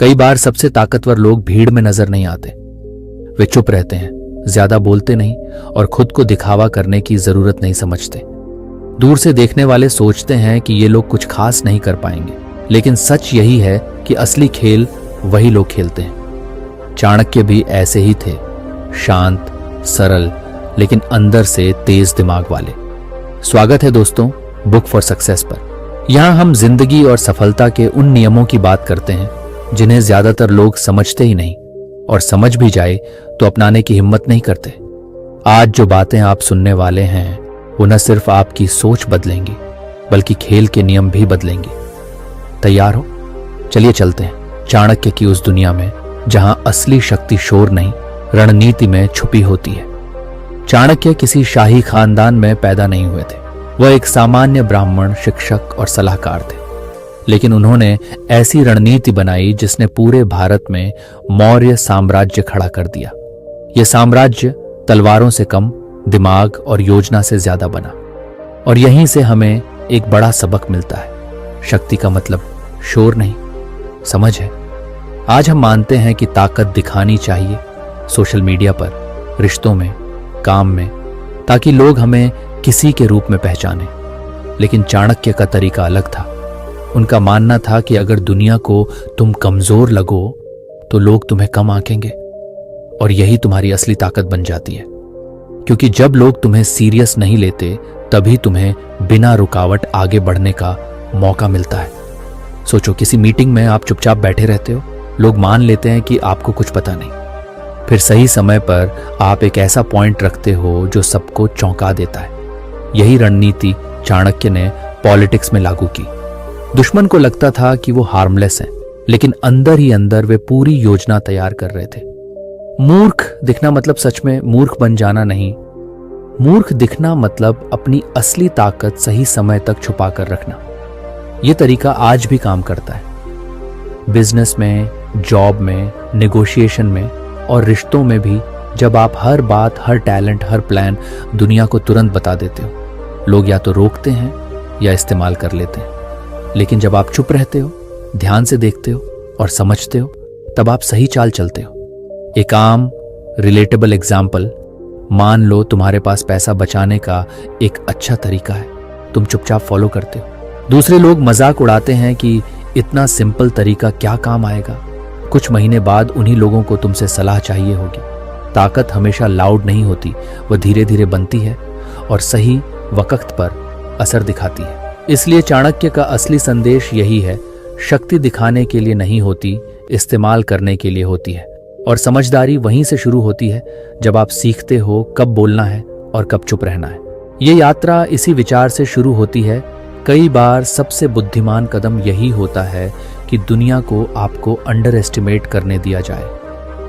कई बार सबसे ताकतवर लोग भीड़ में नजर नहीं आते। वे चुप रहते हैं, ज्यादा बोलते नहीं और खुद को दिखावा करने की जरूरत नहीं समझते। दूर से देखने वाले सोचते हैं कि ये लोग कुछ खास नहीं कर पाएंगे, लेकिन सच यही है कि असली खेल वही लोग खेलते हैं। चाणक्य भी ऐसे ही थे, शांत, सरल, लेकिन अंदर से तेज दिमाग वाले। स्वागत है दोस्तों बुक फॉर सक्सेस पर। यहां हम जिंदगी और सफलता के उन नियमों की बात करते हैं जिन्हें ज्यादातर लोग समझते ही नहीं, और समझ भी जाए तो अपनाने की हिम्मत नहीं करते। आज जो बातें आप सुनने वाले हैं वो न सिर्फ आपकी सोच बदलेंगी, बल्कि खेल के नियम भी बदलेंगे। तैयार हो? चलिए चलते हैं चाणक्य की उस दुनिया में जहां असली शक्ति शोर नहीं, रणनीति में छुपी होती है। चाणक्य किसी शाही खानदान में पैदा नहीं हुए थे। वह एक सामान्य ब्राह्मण, शिक्षक और सलाहकार थे, लेकिन उन्होंने ऐसी रणनीति बनाई जिसने पूरे भारत में मौर्य साम्राज्य खड़ा कर दिया। यह साम्राज्य तलवारों से कम, दिमाग और योजना से ज्यादा बना। और यहीं से हमें एक बड़ा सबक मिलता है। शक्ति का मतलब शोर नहीं, समझ है। आज हम मानते हैं कि ताकत दिखानी चाहिए सोशल मीडिया पर, रिश्तों में, काम में, ताकि लोग हमें किसी के रूप में पहचाने। लेकिन चाणक्य का तरीका अलग था। उनका मानना था कि अगर दुनिया को तुम कमजोर लगो तो लोग तुम्हें कम आंकेंगे, और यही तुम्हारी असली ताकत बन जाती है। क्योंकि जब लोग तुम्हें सीरियस नहीं लेते, तभी तुम्हें बिना रुकावट आगे बढ़ने का मौका मिलता है। सोचो, किसी मीटिंग में आप चुपचाप बैठे रहते हो, लोग मान लेते हैं कि आपको कुछ पता नहीं। फिर सही समय पर आप एक ऐसा पॉइंट रखते हो जो सबको चौंका देता है। यही रणनीति चाणक्य ने पॉलिटिक्स में लागू की। दुश्मन को लगता था कि वो हार्मलेस हैं, लेकिन अंदर ही अंदर वे पूरी योजना तैयार कर रहे थे। मूर्ख दिखना मतलब सच में मूर्ख बन जाना नहीं। मूर्ख दिखना मतलब अपनी असली ताकत सही समय तक छुपा कर रखना। यह तरीका आज भी काम करता है। बिजनेस में, जॉब में, नेगोशिएशन में और रिश्तों में भी। जब आप हर बात, हर टैलेंट, हर प्लान दुनिया को तुरंत बता देते हो, लोग या तो रोकते हैं या इस्तेमाल कर लेते हैं। लेकिन जब आप चुप रहते हो, ध्यान से देखते हो और समझते हो, तब आप सही चाल चलते हो। एक आम रिलेटेबल एग्जाम्पल, मान लो तुम्हारे पास पैसा बचाने का एक अच्छा तरीका है, तुम चुपचाप फॉलो करते हो। दूसरे लोग मजाक उड़ाते हैं कि इतना सिंपल तरीका क्या काम आएगा। कुछ महीने बाद उन्हीं लोगों को तुमसे सलाह चाहिए होगी। ताकत हमेशा लाउड नहीं होती, वह धीरे धीरे बनती है और सही वक्त पर असर दिखाती है। इसलिए चाणक्य का असली संदेश यही है, शक्ति दिखाने के लिए नहीं होती, इस्तेमाल करने के लिए होती है। और समझदारी वहीं से शुरू होती है जब आप सीखते हो कब बोलना है और कब चुप रहना है। ये यात्रा इसी विचार से शुरू होती है। कई बार सबसे बुद्धिमान कदम यही होता है कि दुनिया को आपको अंडर एस्टिमेट करने दिया जाए।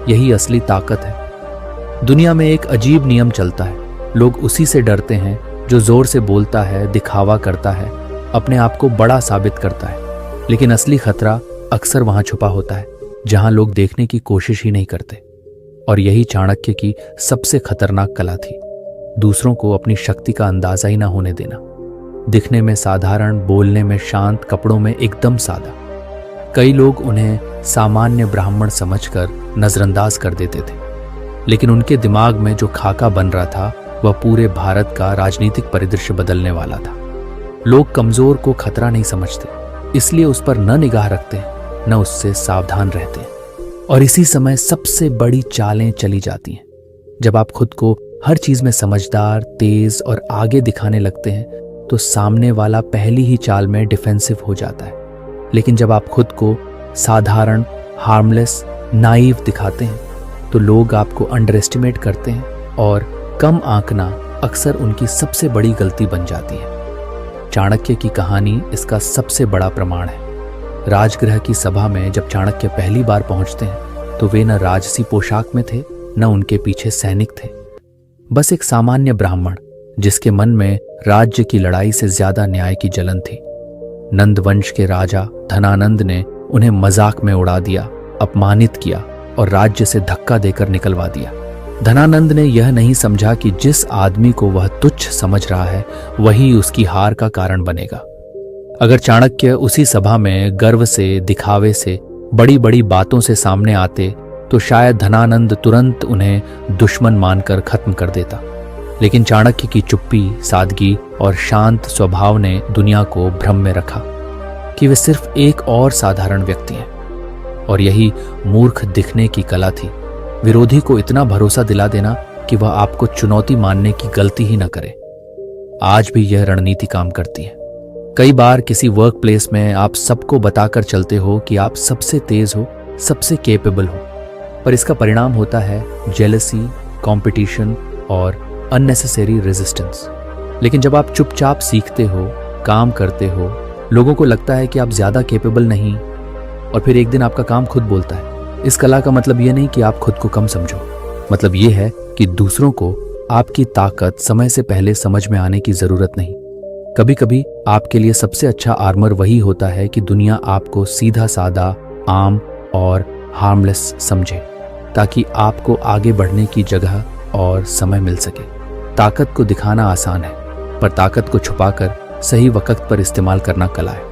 यही असली ताकत है। दुनिया में एक अजीब नियम चलता है। लोग उसी से डरते हैं जो जोर से बोलता है, दिखावा करता है, अपने आप को बड़ा साबित करता है। लेकिन असली खतरा अक्सर वहां छुपा होता है जहां लोग देखने की कोशिश ही नहीं करते। और यही चाणक्य की सबसे खतरनाक कला थी, दूसरों को अपनी शक्ति का अंदाजा ही ना होने देना। दिखने में साधारण, बोलने में शांत, कपड़ों में एकदम सादा। कई लोग उन्हें सामान्य ब्राह्मण समझकर नजरअंदाज कर देते थे, लेकिन उनके दिमाग में जो खाका बन रहा था वह पूरे भारत का राजनीतिक परिदृश्य बदलने वाला था। लोग कमजोर को खतरा नहीं समझते, इसलिए उस पर न निगाह रखते, न उससे सावधान रहते। और इसी समय सबसे बड़ी चालें चली जाती हैं। जब आप खुद को हर चीज में समझदार, तेज और आगे दिखाने लगते हैं तो सामने वाला पहली ही चाल में डिफेंसिव हो जाता है। लेकिन जब आप खुद को साधारण, हार्मलेस, नाइव दिखाते हैं तो लोग आपको अंडर एस्टिमेट करते हैं, और कम आंकना अक्सर उनकी सबसे बड़ी गलती बन जाती है। चाणक्य की कहानी इसका सबसे बड़ा प्रमाण है। राजगृह की सभा में जब चाणक्य पहली बार पहुंचते हैं तो वे न राजसी पोशाक में थे, न उनके पीछे सैनिक थे। बस एक सामान्य ब्राह्मण जिसके मन में राज्य की लड़ाई से ज्यादा न्याय की जलन थी। नंद वंश के राजा धनानंद ने उन्हें मजाक में उड़ा दिया, अपमानित किया और राज्य से धक्का देकर निकलवा दिया। धनानंद ने यह नहीं समझा कि जिस आदमी को वह तुच्छ समझ रहा है वही उसकी हार का कारण बनेगा। अगर चाणक्य उसी सभा में गर्व से, दिखावे से बड़ी बड़ी बातों से सामने आते तो शायद धनानंद तुरंत उन्हें दुश्मन मानकर खत्म कर देता, लेकिन चाणक्य की चुप्पी, सादगी और शांत स्वभाव ने दुनिया को भ्रम में रखा कि वे सिर्फ एक और साधारण व्यक्ति हैं। और यही मूर्ख दिखने की कला थी, विरोधी को इतना भरोसा दिला देना कि वह आपको चुनौती मानने की गलती ही न करे। आज भी यह रणनीति काम करती है। कई बार किसी वर्क प्लेस में आप सबको बताकर चलते हो कि आप सबसे तेज हो, सबसे केपेबल हो, पर इसका परिणाम होता है जेलसी, कंपटीशन और अननेसेसरी रेजिस्टेंस। लेकिन जब आप चुपचाप सीखते हो, काम करते हो, लोगों को लगता है कि आप ज्यादा केपेबल नहीं, और फिर एक दिन आपका काम खुद बोलता है। इस कला का मतलब यह नहीं कि आप खुद को कम समझो, मतलब यह है कि दूसरों को आपकी ताकत समय से पहले समझ में आने की जरूरत नहीं। कभी कभी आपके लिए सबसे अच्छा आर्मर वही होता है कि दुनिया आपको सीधा साधा, आम और हार्मलेस समझे, ताकि आपको आगे बढ़ने की जगह और समय मिल सके। ताकत को दिखाना आसान है, पर ताकत को छुपाकर सही वक्त पर इस्तेमाल करना कला है।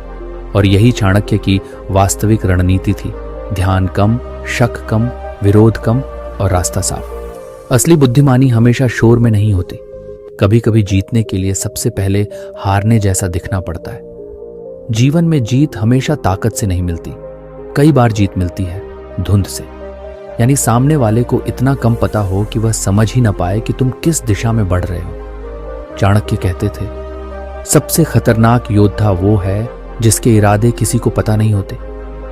और यही चाणक्य की वास्तविक रणनीति थी। ध्यान कम, शक कम, विरोध कम और रास्ता साफ। असली बुद्धिमानी हमेशा शोर में नहीं होती। कभी कभी जीतने के लिए सबसे पहले हारने जैसा दिखना पड़ता है। जीवन में जीत हमेशा ताकत से नहीं मिलती, कई बार जीत मिलती है धुंध से, यानी सामने वाले को इतना कम पता हो कि वह समझ ही ना पाए कि तुम किस दिशा में बढ़ रहे हो। चाणक्य कहते थे, सबसे खतरनाक योद्धा वो है जिसके इरादे किसी को पता नहीं होते,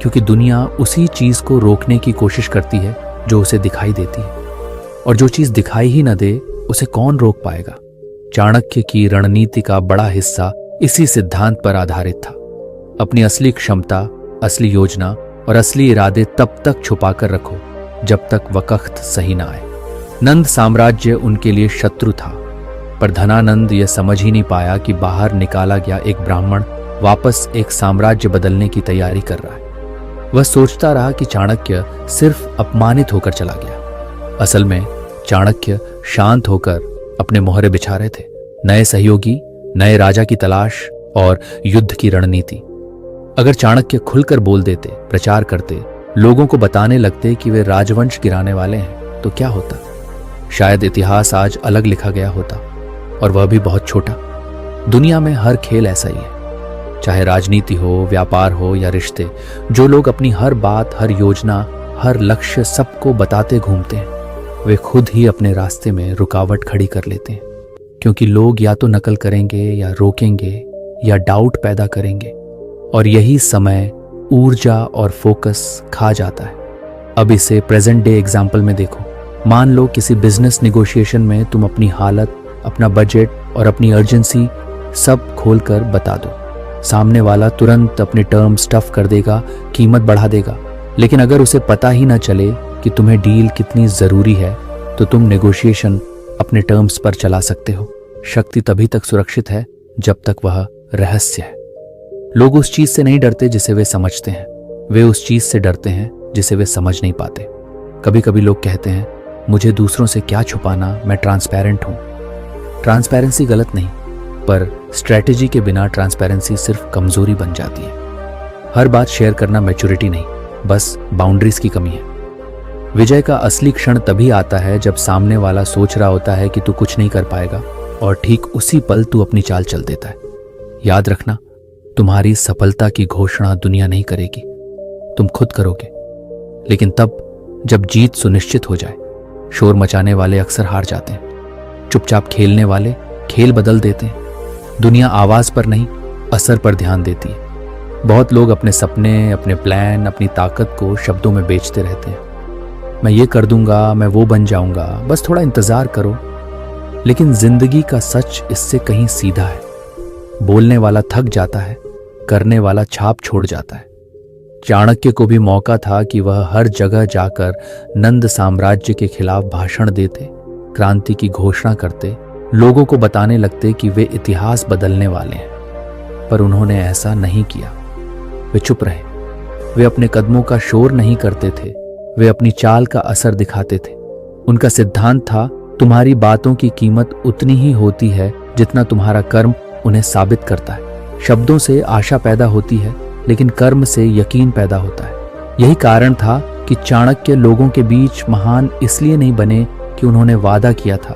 क्योंकि दुनिया उसी चीज को रोकने की कोशिश करती है जो उसे दिखाई देती है, और जो चीज दिखाई ही न दे उसे कौन रोक पाएगा। चाणक्य की रणनीति का बड़ा हिस्सा इसी सिद्धांत पर आधारित था। अपनी असली क्षमता, असली योजना और असली इरादे तब तक छुपाकर रखो जब तक वक्त सही ना आए। नंद साम्राज्य उनके लिए शत्रु था, पर धनानंद यह समझ ही नहीं पाया कि बाहर निकाला गया एक ब्राह्मण वापस एक साम्राज्य बदलने की तैयारी कर रहा है। वह सोचता रहा कि चाणक्य सिर्फ अपमानित होकर चला गया। असल में चाणक्य शांत होकर अपने मोहरे बिछा रहे थे। नए सहयोगी, नए राजा की तलाश और युद्ध की रणनीति। अगर चाणक्य खुलकर बोल देते, प्रचार करते, लोगों को बताने लगते कि वे राजवंश गिराने वाले हैं, तो क्या होता? शायद इतिहास आज अलग लिखा गया होता, और वह भी बहुत छोटा। दुनिया में हर खेल ऐसा ही है, चाहे राजनीति हो, व्यापार हो या रिश्ते। जो लोग अपनी हर बात, हर योजना, हर लक्ष्य सबको बताते घूमते हैं, वे खुद ही अपने रास्ते में रुकावट खड़ी कर लेते हैं, क्योंकि लोग या तो नकल करेंगे या रोकेंगे या डाउट पैदा करेंगे, और यही समय, ऊर्जा और फोकस खा जाता है। अब इसे प्रेजेंट डे एग्जाम्पल में देखो। मान लो किसी बिजनेस निगोशिएशन में तुम अपनी हालत, अपना बजट और अपनी अर्जेंसी सब खोलकर बता दो। सामने वाला तुरंत अपने टर्म स्टफ कर देगा, कीमत बढ़ा देगा, लेकिन अगर उसे पता ही ना चले कि तुम्हें डील कितनी जरूरी है, तो तुम नेगोशिएशन अपने टर्म्स पर चला सकते हो। शक्ति तभी तक सुरक्षित है जब तक वह रहस्य है। लोग उस चीज से नहीं डरते जिसे वे समझते हैं, वे उस चीज से डरते हैं जिसे वे समझ नहीं पाते। कभी कभी लोग कहते हैं, मुझे दूसरों से क्या छुपाना, मैं ट्रांसपेरेंट हूं। ट्रांसपेरेंसी गलत नहीं, पर स्ट्रेटेजी के बिना ट्रांसपेरेंसी सिर्फ कमजोरी बन जाती है। हर बात शेयर करना मैच्योरिटी नहीं, बस बाउंड्रीज की कमी है। विजय का असली क्षण तभी आता है जब सामने वाला सोच रहा होता है कि तू कुछ नहीं कर पाएगा, और ठीक उसी पल तू अपनी चाल चल देता है। याद रखना, तुम्हारी सफलता की घोषणा दुनिया नहीं करेगी, तुम खुद करोगे। लेकिन तब जब जीत सुनिश्चित हो जाए। शोर मचाने वाले अक्सर हार जाते हैं, चुपचाप खेलने वाले खेल बदल देते हैं। दुनिया आवाज पर नहीं, असर पर ध्यान देती है। बहुत लोग अपने सपने, अपने प्लान, अपनी ताकत को शब्दों में बेचते रहते हैं। मैं ये कर दूंगा, मैं वो बन जाऊंगा, बस थोड़ा इंतजार करो। लेकिन जिंदगी का सच इससे कहीं सीधा है। बोलने वाला थक जाता है, करने वाला छाप छोड़ जाता है। चाणक्य को भी मौका था कि वह हर जगह जाकर नंद साम्राज्य के खिलाफ भाषण देते, क्रांति की घोषणा करते, लोगों को बताने लगते कि वे इतिहास बदलने वाले हैं। पर उन्होंने ऐसा नहीं किया। वे चुप रहे। वे अपने कदमों का शोर नहीं करते थे, वे अपनी चाल का असर दिखाते थे। उनका सिद्धांत था, तुम्हारी बातों की कीमत उतनी ही होती है जितना तुम्हारा कर्म उन्हें साबित करता है। शब्दों से आशा पैदा होती है, लेकिन कर्म से यकीन पैदा होता है। यही कारण था कि चाणक्य लोगों के बीच महान इसलिए नहीं बने कि उन्होंने वादा किया था,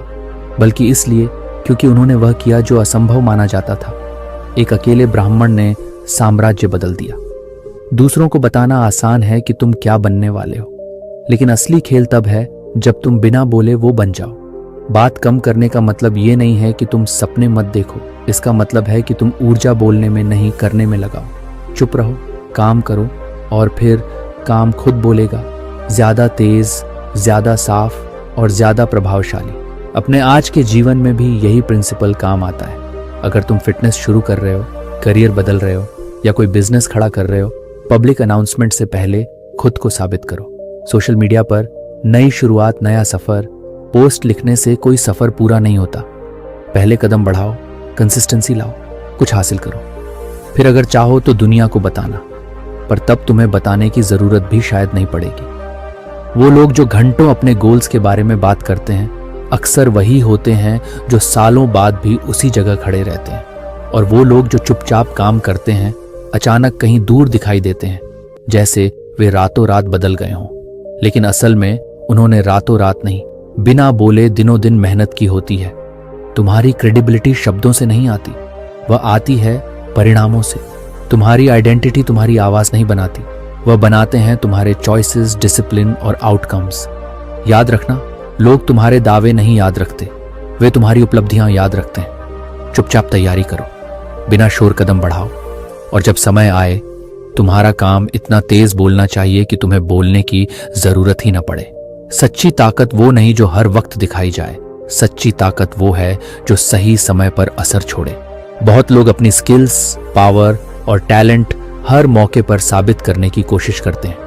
बल्कि इसलिए क्योंकि उन्होंने वह किया जो असंभव माना जाता था। एक अकेले ब्राह्मण ने साम्राज्य बदल दिया। दूसरों को बताना आसान है कि तुम क्या बनने वाले हो, लेकिन असली खेल तब है जब तुम बिना बोले वो बन जाओ। बात कम करने का मतलब ये नहीं है कि तुम सपने मत देखो, इसका मतलब है कि तुम ऊर्जा बोलने में नहीं करने में लगाओ। चुप रहो, काम करो और फिर काम खुद बोलेगा, ज्यादा तेज, ज्यादा साफ और ज्यादा प्रभावशाली। अपने आज के जीवन में भी यही प्रिंसिपल काम आता है। अगर तुम फिटनेस शुरू कर रहे हो, करियर बदल रहे हो या कोई बिजनेस खड़ा कर रहे हो, पब्लिक अनाउंसमेंट से पहले खुद को साबित करो। सोशल मीडिया पर नई शुरुआत, नया सफर पोस्ट लिखने से कोई सफर पूरा नहीं होता। पहले कदम बढ़ाओ, कंसिस्टेंसी लाओ, कुछ हासिल करो, फिर अगर चाहो तो दुनिया को बताना, पर तब तुम्हें बताने की जरूरत भी शायद नहीं पड़ेगी। वो लोग जो घंटों अपने गोल्स के बारे में बात करते हैं अक्सर वही होते हैं जो सालों बाद भी उसी जगह खड़े रहते हैं, और वो लोग जो चुपचाप काम करते हैं अचानक कहीं दूर दिखाई देते हैं, जैसे वे रातों रात बदल गए हों। लेकिन असल में उन्होंने रातों रात नहीं, बिना बोले दिनों दिन मेहनत की होती है। तुम्हारी क्रेडिबिलिटी शब्दों से नहीं आती, वह आती है परिणामों से। तुम्हारी आइडेंटिटी तुम्हारी आवाज नहीं बनाती, वह बनाते हैं तुम्हारे चॉइसेस, डिसिप्लिन और आउटकम्स। याद रखना, लोग तुम्हारे दावे नहीं याद रखते, वे तुम्हारी उपलब्धियां याद रखते हैं। चुपचाप तैयारी करो, बिना शोर कदम बढ़ाओ, और जब समय आए तुम्हारा काम इतना तेज बोलना चाहिए कि तुम्हें बोलने की जरूरत ही ना पड़े। सच्ची ताकत वो नहीं जो हर वक्त दिखाई जाए, सच्ची ताकत वो है जो सही समय पर असर छोड़े। बहुत लोग अपनी स्किल्स, पावर और टैलेंट हर मौके पर साबित करने की कोशिश करते हैं,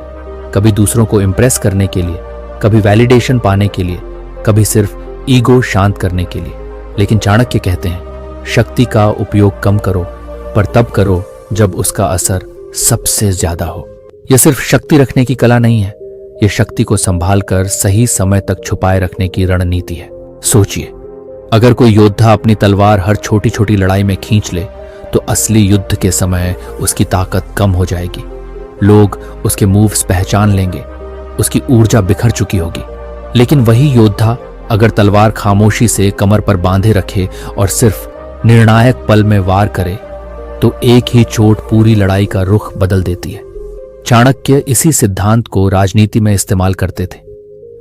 कभी दूसरों को इम्प्रेस करने के लिए, कभी वैलिडेशन पाने के लिए, कभी सिर्फ ईगो शांत करने के लिए। लेकिन चाणक्य कहते हैं, शक्ति का उपयोग कम करो, पर तब करो जब उसका असर सबसे ज्यादा हो। यह सिर्फ शक्ति रखने की कला नहीं है, यह शक्ति को संभाल कर सही समय तक छुपाए रखने की रणनीति है। सोचिए, अगर कोई योद्धा अपनी तलवार हर छोटी छोटी लड़ाई में खींच ले तो असली युद्ध के समय उसकी ताकत कम हो जाएगी। लोग उसके मूव्स पहचान लेंगे, उसकी ऊर्जा बिखर चुकी होगी। लेकिन वही योद्धा अगर तलवार खामोशी से कमर पर बांधे रखे और सिर्फ निर्णायक पल में वार करे तो एक ही चोट पूरी लड़ाई का रुख बदल देती है। चाणक्य इसी सिद्धांत को राजनीति में इस्तेमाल करते थे।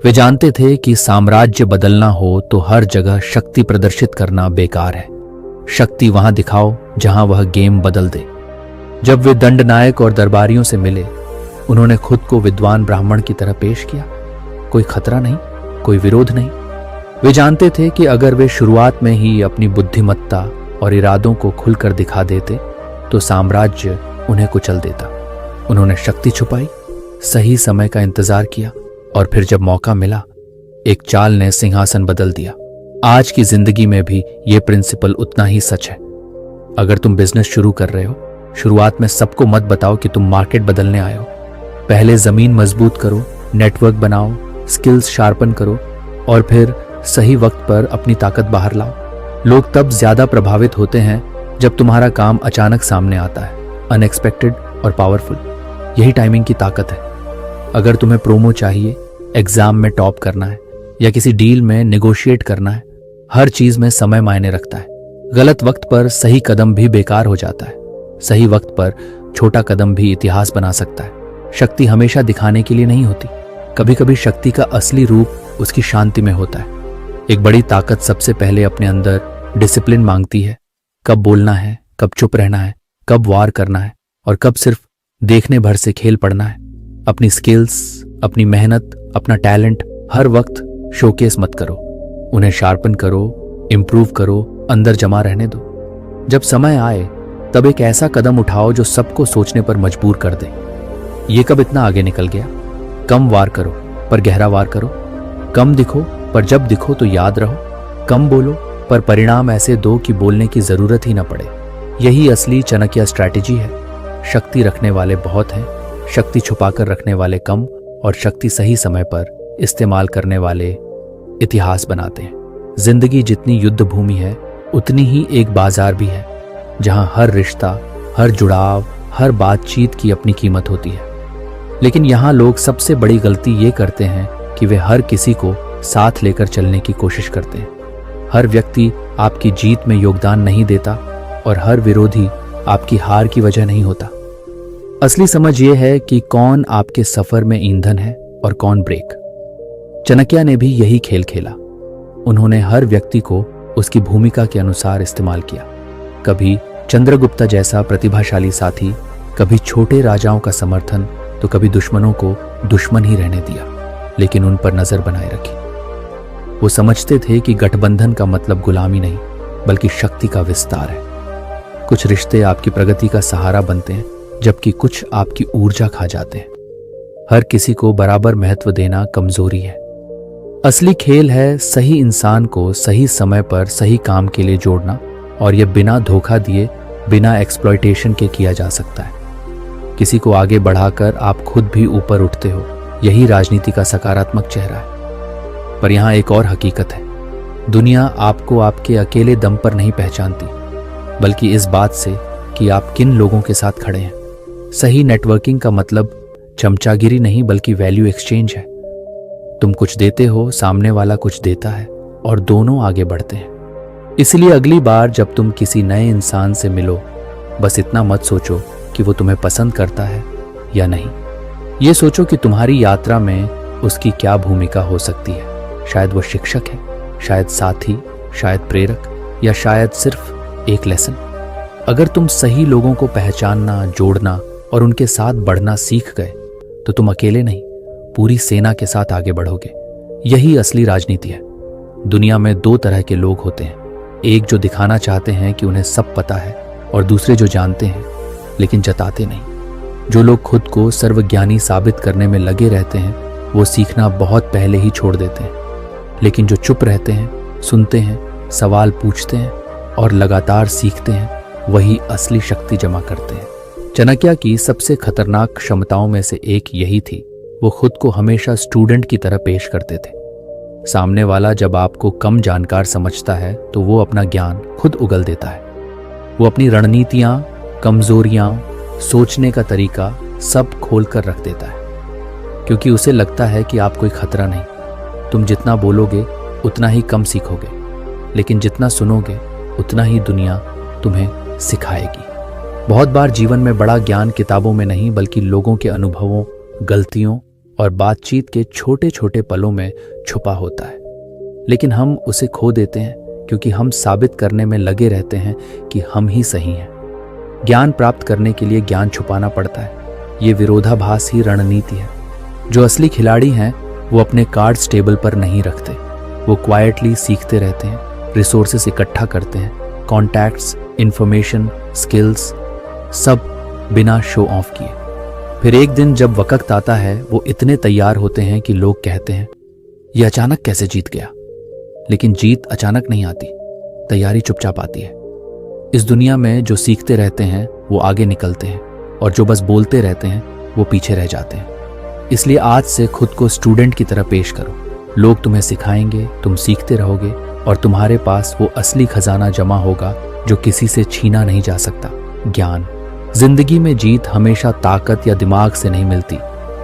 वे जानते थे कि साम्राज्य बदलना हो तो हर जगह शक्ति प्रदर्शित करना बेकार है। शक्ति वहां दिखाओ जहां वह गेम बदल दे। जब वे दंडनायक और दरबारियों से मिले, उन्होंने खुद को विद्वान ब्राह्मण की तरह पेश किया। कोई खतरा नहीं, कोई विरोध नहीं। वे जानते थे कि अगर वे शुरुआत में ही अपनी बुद्धिमत्ता और इरादों को खुलकर दिखा देते तो साम्राज्य उन्हें कुचल देता। उन्होंने शक्ति छुपाई, सही समय का इंतजार किया, और फिर जब मौका मिला, एक चाल ने सिंहासन बदल दिया। आज की जिंदगी में भी यह प्रिंसिपल उतना ही सच है। अगर तुम बिजनेस शुरू कर रहे हो, शुरुआत में सबको मत बताओ कि तुम मार्केट बदलने आए हो। पहले जमीन मजबूत करो, नेटवर्क बनाओ, स्किल्स शार्पन करो, और फिर सही वक्त पर अपनी ताकत बाहर लाओ। लोग तब ज्यादा प्रभावित होते हैं जब तुम्हारा काम अचानक सामने आता है, अनएक्सपेक्टेड और पावरफुल। यही टाइमिंग की ताकत है। अगर तुम्हें प्रोमो चाहिए, एग्जाम में टॉप करना है या किसी डील में नेगोशिएट करना है, हर चीज में समय मायने रखता है। गलत वक्त पर सही कदम भी बेकार हो जाता है, सही वक्त पर छोटा कदम भी इतिहास बना सकता है। शक्ति हमेशा दिखाने के लिए नहीं होती, कभी कभी शक्ति का असली रूप उसकी शांति में होता है। एक बड़ी ताकत सबसे पहले अपने अंदर डिसिप्लिन मांगती है। कब बोलना है, कब चुप रहना है, कब वार करना है और कब सिर्फ देखने भर से खेल पड़ना है। अपनी स्किल्स, अपनी मेहनत, अपना टैलेंट हर वक्त शोकेस मत करो, उन्हें शार्पन करो, इंप्रूव करो, अंदर जमा रहने दो। जब समय आए तब एक ऐसा कदम उठाओ जो सबको सोचने पर मजबूर कर दे। ये कब इतना आगे निकल गया? कम वार करो पर गहरा वार करो, कम दिखो पर जब दिखो तो याद रहो, कम बोलो पर परिणाम ऐसे दो कि बोलने की जरूरत ही ना पड़े। यही असली चाणक्य स्ट्रैटेजी है। शक्ति रखने वाले बहुत हैं, शक्ति छुपाकर रखने वाले कम, और शक्ति सही समय पर इस्तेमाल करने वाले इतिहास बनाते हैं। जिंदगी जितनी युद्ध भूमि है उतनी ही एक बाजार भी है, जहां हर रिश्ता, हर जुड़ाव, हर बातचीत की अपनी कीमत होती है। लेकिन यहाँ लोग सबसे बड़ी गलती ये करते हैं कि वे हर किसी को साथ लेकर चलने की कोशिश करते हैं। हर व्यक्ति आपकी जीत में योगदान नहीं देता और हर विरोधी आपकी हार की वजह नहीं होता। असली समझ यह है कि कौन आपके सफर में ईंधन है और कौन ब्रेक। चाणक्य ने भी यही खेल खेला। उन्होंने हर व्यक्ति को उसकी भूमिका के अनुसार इस्तेमाल किया। कभी चंद्रगुप्त जैसा प्रतिभाशाली साथी, कभी छोटे राजाओं का समर्थन, तो कभी दुश्मनों को दुश्मन ही रहने दिया, लेकिन उन पर नजर बनाए रखी। वो समझते थे कि गठबंधन का मतलब गुलामी नहीं बल्कि शक्ति का विस्तार है। कुछ रिश्ते आपकी प्रगति का सहारा बनते हैं, जबकि कुछ आपकी ऊर्जा खा जाते हैं। हर किसी को बराबर महत्व देना कमजोरी है। असली खेल है सही इंसान को सही समय पर सही काम के लिए जोड़ना, और यह बिना धोखा दिए, बिना एक्सप्लॉयटेशन के किया जा सकता है। किसी को आगे बढ़ाकर आप खुद भी ऊपर उठते हो, यही राजनीति का सकारात्मक चेहरा है। पर यहां एक और हकीकत है, दुनिया आपको आपके अकेले दम पर नहीं पहचानती, बल्कि इस बात से कि आप किन लोगों के साथ खड़े हैं। सही नेटवर्किंग का मतलब चमचागिरी नहीं बल्कि वैल्यू एक्सचेंज है। तुम कुछ देते हो, सामने वाला कुछ देता है, और दोनों आगे बढ़ते हैं। इसलिए अगली बार जब तुम किसी नए इंसान से मिलो, बस इतना मत सोचो कि वो तुम्हें पसंद करता है या नहीं। ये सोचो कि तुम्हारी यात्रा में उसकी क्या भूमिका हो सकती है। शायद वो शिक्षक है, शायद साथी, शायद प्रेरक, या शायद सिर्फ एक लेसन। अगर तुम सही लोगों को पहचानना, जोड़ना और उनके साथ बढ़ना सीख गए, तो तुम अकेले नहीं, पूरी सेना के साथ आगे बढ़ोगे। यही असली राजनीति है। दुनिया में दो तरह के लोग होते हैं, एक जो दिखाना चाहते हैं कि उन्हें सब पता है, और दूसरे जो जानते हैं लेकिन जताते नहीं। जो लोग खुद को सर्वज्ञानी साबित करने में लगे रहते हैं, वो सीखना बहुत पहले ही छोड़ देते हैं। लेकिन जो चुप रहते हैं, सुनते हैं, सवाल पूछते हैं और लगातार सीखते हैं, वही असली शक्ति जमा करते हैं। चाणक्य की सबसे खतरनाक क्षमताओं में से एक यही थी। वो खुद को हमेशा स्टूडेंट की तरह पेश करते थे। सामने वाला जब आपको कम जानकार समझता है, तो वो अपना ज्ञान खुद उगल देता है। वो अपनी रणनीतियां, कमजोरियां, सोचने का तरीका सब खोल कर रख देता है, क्योंकि उसे लगता है कि आप कोई खतरा नहीं। तुम जितना बोलोगे उतना ही कम सीखोगे, लेकिन जितना सुनोगे उतना ही दुनिया तुम्हें सिखाएगी। बहुत बार जीवन में बड़ा ज्ञान किताबों में नहीं बल्कि लोगों के अनुभवों, गलतियों और बातचीत के छोटे छोटे पलों में छुपा होता है। लेकिन हम उसे खो देते हैं क्योंकि हम साबित करने में लगे रहते हैं कि हम ही सही हैं। ज्ञान प्राप्त करने के लिए ज्ञान छुपाना पड़ता है। ये विरोधाभास ही रणनीति है। जो असली खिलाड़ी हैं वो अपने कार्ड्स टेबल पर नहीं रखते। वो क्वाइटली सीखते रहते हैं, रिसोर्सेस इकट्ठा करते हैं, कॉन्टैक्ट्स, इंफॉर्मेशन, स्किल्स, सब बिना शो ऑफ किए। फिर एक दिन जब वक्त आता है, वो इतने तैयार होते हैं कि लोग कहते हैं, ये अचानक कैसे जीत गया। लेकिन जीत अचानक नहीं आती, तैयारी चुपचाप आती है। इस दुनिया में जो सीखते रहते हैं वो आगे निकलते हैं, और जो बस बोलते रहते हैं वो पीछे रह जाते हैं। इसलिए आज से खुद को स्टूडेंट की तरह पेश करो। लोग तुम्हें सिखाएंगे, तुम सीखते रहोगे, और तुम्हारे पास वो असली खजाना जमा होगा जो किसी से छीना नहीं जा सकता, ज्ञान। जिंदगी में जीत हमेशा ताकत या दिमाग से नहीं मिलती।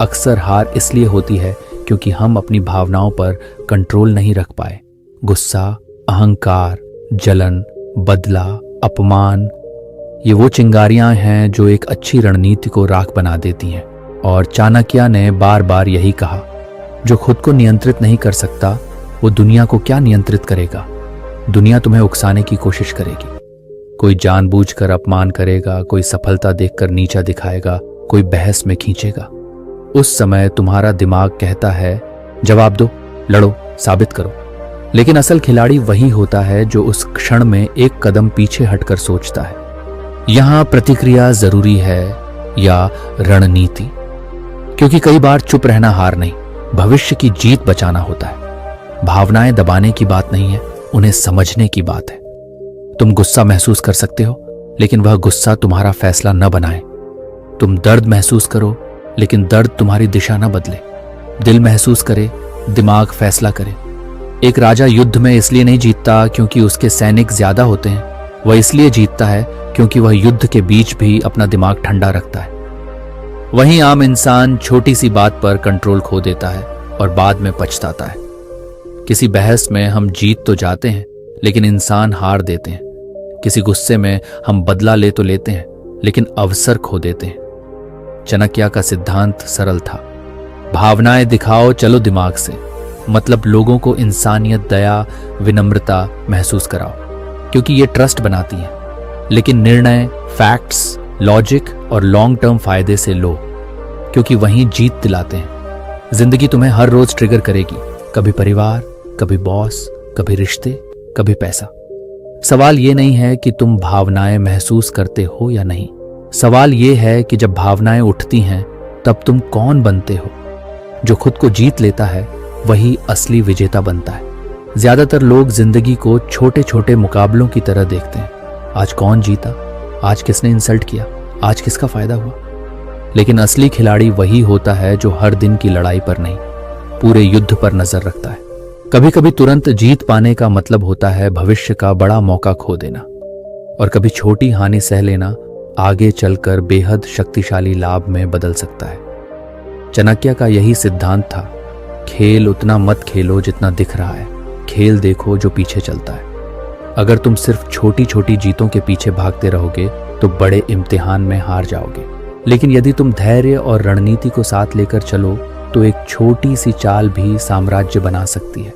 अक्सर हार इसलिए होती है क्योंकि हम अपनी भावनाओं पर कंट्रोल नहीं रख पाए। गुस्सा, अहंकार, जलन, बदला, अपमान, ये वो चिंगारियां हैं जो एक अच्छी रणनीति को राख बना देती हैं। और चाणक्य ने बार बार यही कहा, जो खुद को नियंत्रित नहीं कर सकता वो दुनिया को क्या नियंत्रित करेगा। दुनिया तुम्हें उकसाने की कोशिश करेगी। कोई जानबूझकर अपमान करेगा, कोई सफलता देखकर नीचा दिखाएगा, कोई बहस में खींचेगा। उस समय तुम्हारा दिमाग कहता है, जवाब दो, लड़ो, साबित करो। लेकिन असल खिलाड़ी वही होता है जो उस क्षण में एक कदम पीछे हटकर सोचता है, यहां प्रतिक्रिया जरूरी है या रणनीति। क्योंकि कई बार चुप रहना हार नहीं, भविष्य की जीत बचाना होता है। भावनाएं दबाने की बात नहीं है, उन्हें समझने की बात है। तुम गुस्सा महसूस कर सकते हो, लेकिन वह गुस्सा तुम्हारा फैसला न बनाए। तुम दर्द महसूस करो, लेकिन दर्द तुम्हारी दिशा न बदले। दिल महसूस करे, दिमाग फैसला करे। एक राजा युद्ध में इसलिए नहीं जीतता क्योंकि उसके सैनिक ज्यादा होते हैं, वह इसलिए जीतता है क्योंकि वह युद्ध के बीच भी अपना दिमाग ठंडा रखता है। वहीं आम इंसान छोटी सी बात पर कंट्रोल खो देता है और बाद में पछताता है। किसी बहस में हम जीत तो जाते हैं लेकिन इंसान हार देते हैं। किसी गुस्से में हम बदला ले तो लेते हैं लेकिन अवसर खो देते हैं। चाणक्य का सिद्धांत सरल था, भावनाएं दिखाओ चलो दिमाग से, मतलब लोगों को इंसानियत, दया, विनम्रता महसूस कराओ, क्योंकि ये ट्रस्ट बनाती है। लेकिन निर्णय, फैक्ट्स, लॉजिक और लॉन्ग टर्म फायदे से लो, क्योंकि वहीं जीत दिलाते हैं। जिंदगी तुम्हें हर रोज ट्रिगर करेगी, कभी परिवार, कभी बॉस, कभी रिश्ते, कभी पैसा। सवाल ये नहीं है कि तुम भावनाएं महसूस करते हो या नहीं, सवाल ये है कि जब भावनाएं उठती हैं तब तुम कौन बनते हो। जो खुद को जीत लेता है वही असली विजेता बनता है। ज्यादातर लोग जिंदगी को छोटे छोटे मुकाबलों की तरह देखते हैं। आज कौन जीता, आज किसने इंसल्ट किया, आज किसका फायदा हुआ। लेकिन असली खिलाड़ी वही होता है जो हर दिन की लड़ाई पर नहीं, पूरे युद्ध पर नजर रखता है। कभी कभी तुरंत जीत पाने का मतलब होता है भविष्य का बड़ा मौका खो देना, और कभी छोटी हानि सह लेना आगे चलकर बेहद शक्तिशाली लाभ में बदल सकता है। चाणक्य का यही सिद्धांत था, खेल उतना मत खेलो जितना दिख रहा है, खेल देखो जो पीछे चलता है। अगर तुम सिर्फ छोटी छोटी जीतों के पीछे भागते रहोगे तो बड़े इम्तिहान में हार जाओगे। लेकिन यदि तुम धैर्य और रणनीति को साथ लेकर चलो तो एक छोटी सी चाल भी साम्राज्य बना सकती है।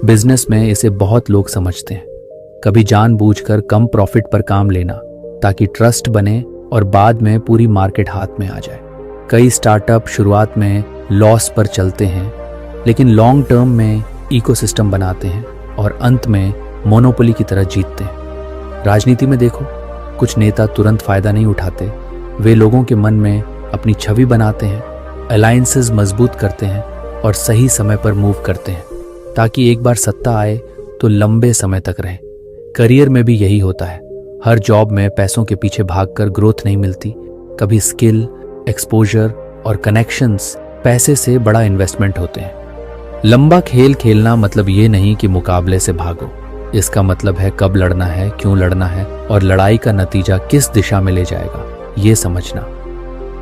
बिजनेस में इसे बहुत लोग समझते हैं, कभी जानबूझकर कम प्रॉफिट पर काम लेना ताकि ट्रस्ट बने और बाद में पूरी मार्केट हाथ में आ जाए। कई स्टार्टअप शुरुआत में लॉस पर चलते हैं लेकिन लॉन्ग टर्म में इकोसिस्टम बनाते हैं और अंत में मोनोपोली की तरह जीतते हैं। राजनीति में देखो, कुछ नेता तुरंत फायदा नहीं उठाते, वे लोगों के मन में अपनी छवि बनाते हैं, अलायंसेस मजबूत करते हैं और सही समय पर मूव करते हैं ताकि एक बार सत्ता आए तो लंबे समय तक रहे। करियर में भी यही होता है। हर जॉब में पैसों के पीछे भागकर ग्रोथ नहीं मिलती, कभी स्किल, एक्सपोजर और कनेक्शंस पैसे से बड़ा इन्वेस्टमेंट होते हैं। लंबा खेल खेलना मतलब ये नहीं कि मुकाबले से भागो, इसका मतलब है कब लड़ना है, क्यों लड़ना है और लड़ाई का नतीजा किस दिशा में ले जाएगा, ये समझना।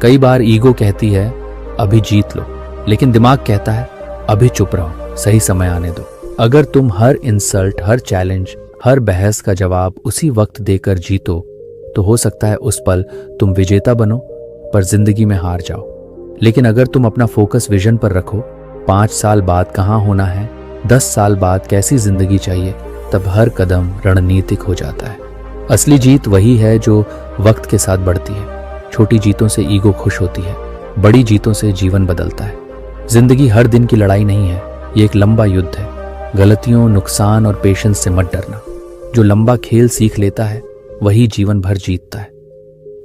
कई बार ईगो कहती है अभी जीत लो, लेकिन दिमाग कहता है अभी चुप रहो, सही समय आने दो। अगर तुम हर इंसल्ट, हर चैलेंज, हर बहस का जवाब उसी वक्त देकर जीतो तो हो सकता है उस पल तुम विजेता बनो पर जिंदगी में हार जाओ। लेकिन अगर तुम अपना फोकस विजन पर रखो, 5 साल बाद कहाँ होना है, 10 साल बाद कैसी जिंदगी चाहिए, तब हर कदम रणनीतिक हो जाता है। असली जीत वही है जो वक्त के साथ बढ़ती है। छोटी जीतों से ईगो खुश होती है, बड़ी जीतों से जीवन बदलता है। जिंदगी हर दिन की लड़ाई नहीं है, ये एक लंबा युद्ध है। गलतियों, नुकसान और पेशेंस से मत डरना। जो लंबा खेल सीख लेता है वही जीवन भर जीतता है।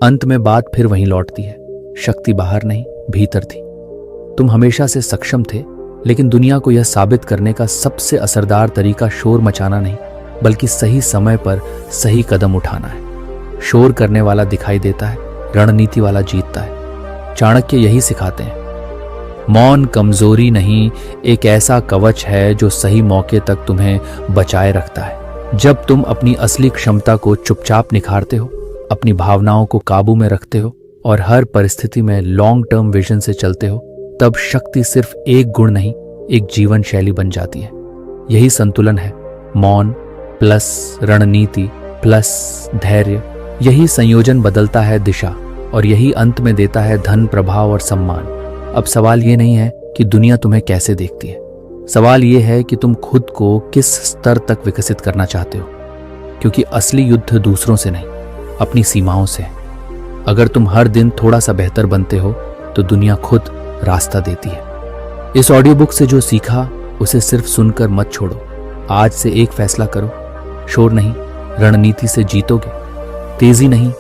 अंत में बात फिर वहीं लौटती है, शक्ति बाहर नहीं भीतर थी। तुम हमेशा से सक्षम थे, लेकिन दुनिया को यह साबित करने का सबसे असरदार तरीका शोर मचाना नहीं बल्कि सही समय पर सही कदम उठाना है। शोर करने वाला दिखाई देता है, रणनीति वाला जीतता है। चाणक्य यही सिखाते हैं, मौन कमजोरी नहीं, एक ऐसा कवच है जो सही मौके तक तुम्हें बचाए रखता है। जब तुम अपनी असली क्षमता को चुपचाप निखारते हो, अपनी भावनाओं को काबू में रखते हो और हर परिस्थिति में लॉन्ग टर्म विजन से चलते हो, तब शक्ति सिर्फ एक गुण नहीं, एक जीवन शैली बन जाती है। यही संतुलन है, मौन प्लस रणनीति प्लस धैर्य। यही संयोजन बदलता है दिशा और यही अंत में देता है धन, प्रभाव और सम्मान। अब सवाल ये नहीं है कि दुनिया तुम्हें कैसे देखती है, सवाल ये है कि तुम खुद को किस स्तर तक विकसित करना चाहते हो, क्योंकि असली युद्ध दूसरों से नहीं, अपनी सीमाओं से है। अगर तुम हर दिन थोड़ा सा बेहतर बनते हो तो दुनिया खुद रास्ता देती है। इस ऑडियो बुक से जो सीखा उसे सिर्फ सुनकर मत छोड़ो। आज से एक फैसला करो, शोर नहीं, रणनीति से जीतोगे, तेजी नहीं,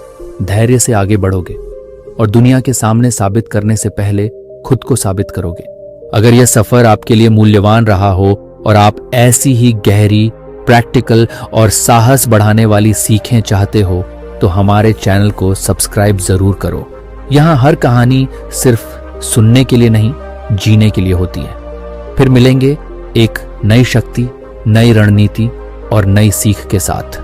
धैर्य से आगे बढ़ोगे और दुनिया के सामने साबित करने से पहले खुद को साबित करोगे। अगर यह सफर आपके लिए मूल्यवान रहा हो और आप ऐसी ही गहरी, प्रैक्टिकल और साहस बढ़ाने वाली सीखें चाहते हो तो हमारे चैनल को सब्सक्राइब जरूर करो। यहाँ हर कहानी सिर्फ सुनने के लिए नहीं, जीने के लिए होती है। फिर मिलेंगे एक नई शक्ति, नई रणनीति और नई सीख के साथ।